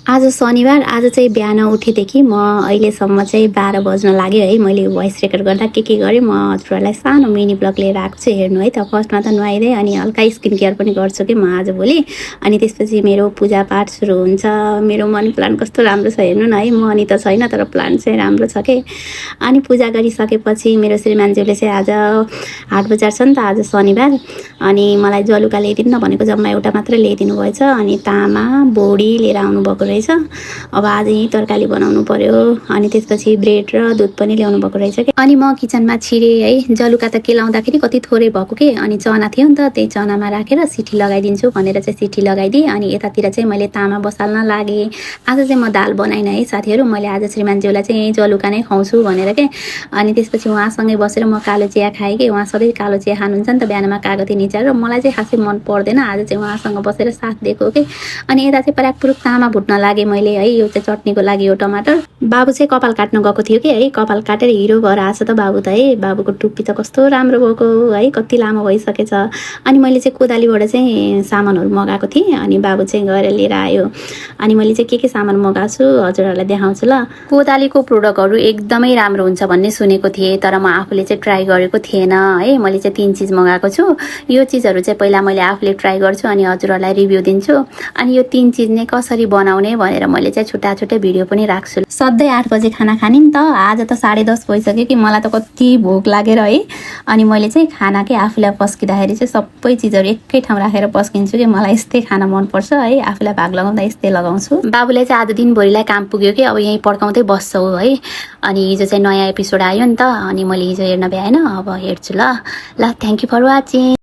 आज शनिबार आज चाहिँ बिहान उठेदेखि म अहिलेसम्म चाहिँ 12 बज्न लाग्यो है। मैले भोइस रेकर्ड गर्दा के गरेँ म हजुरहरूलाई सानो मिनी ब्लग लिएर आएको छु, हेर्नु है त। फर्स्टमा त नुहाइदिएँ अनि हल्का स्किन केयर पनि गर्छु कि म आजभोलि। अनि त्यसपछि मेरो पूजापाठ सुरु हुन्छ। मेरो मनी प्लान्ट कस्तो राम्रो छ हेर्नु न है। मनी त छैन तर प्लान्ट चाहिँ राम्रो छ के। अनि पूजा गरिसकेपछि मेरो श्रीमानज्यूले चाहिँ आज हाट बजार छ नि त, आज शनिबार। अनि मलाई जलुका ल्याइदिनु न भनेको जम्मा एउटा मात्रै ल्याइदिनु भएछ। अनि तामा बोडी लिएर आउनुभएको रहेछ। अब आज यही तरकारी बनाउनु पर्यो। अनि त्यसपछि ब्रेड र दुध पनि ल्याउनु भएको रहेछ कि। अनि म किचनमा छिरेँ है। जलुका त केलाउँदाखेरि कति थोरै भएको के। अनि चना थियो नि त, त्यही चनामा राखेर सिटी लगाइदिन्छु भनेर चाहिँ सिटी लगाइदिएँ। अनि यतातिर चाहिँ मैले तामा बसाल्न लागेँ। आज चाहिँ म दाल बनाइनँ है साथीहरू। मैले आज श्रीमानज्यूलाई चाहिँ यही जलुका नै खुवाउँछु भनेर के। अनि त्यसपछि उहाँसँगै बसेर म कालो चिया खाएँ कि। उहाँ सधैँ कालो चिया खानुहुन्छ नि त बिहानमा कागती निचारेर। मलाई चाहिँ खासै मन पर्दैन, आज चाहिँ उहाँसँग बसेर साथ दिएको के। अनि यता चाहिँ पराकपुरुक तामा भुट्न लागेँ मैले है। यो चाहिँ चटनीको लागि यो टमाटर। बाबु चाहिँ कपाल काट्न गएको थियो कि है। कपाल काटेर हिरो भएर आएको छ त बाबु त है। बाबुको टुप्पी त कस्तो राम्रो भएको है, कति लामो भइसकेछ। अनि मैले चाहिँ कोदालीबाट चाहिँ सामानहरू मगाएको थिएँ। अनि बाबु चाहिँ गएर लिएर आयो। अनि मैले चाहिँ के सामान मगाएको छु हजुरहरूलाई देखाउँछु ल। कोदालीको प्रोडक्टहरू एकदमै राम्रो हुन्छ भन्ने सुनेको थिएँ, तर म आफूले चाहिँ ट्राई गरेको थिएन है। मैले चाहिँ 3 चिज मगाएको छु। यो चिजहरू चाहिँ पहिला मैले आफूले ट्राई गर्छु अनि हजुरहरूलाई रिभ्यू दिन्छु। अनि यो 3 चिज नै कसरी बनाउने भनेर मैले चाहिँ छुट्टा भिडियो पनि राख्छु। सधैँ 8 बजे खाना खाने नि त, आज त 10:30 भइसक्यो कि। मलाई त कति भोक लागेर है। अनि मैले चाहिँ खाना के आफूलाई पस्किँदाखेरि चाहिँ सबै चिजहरू एकै ठाउँ राखेर पस्किन्छु कि। मलाई यस्तै खाना मनपर्छ है। आफूलाई भाग लगाउँदा यस्तै लगाउँछु। बाबुलाई चाहिँ आज दिनभरिलाई काम पुग्यो कि, अब यहीँ पड्काउँदै बस्छौ है। अनि हिजो चाहिँ नयाँ एपिसोड आयो नि त, अनि मैले हिजो हेर्न भ्याएन, अब हेर्छु ल। Thank you for watching.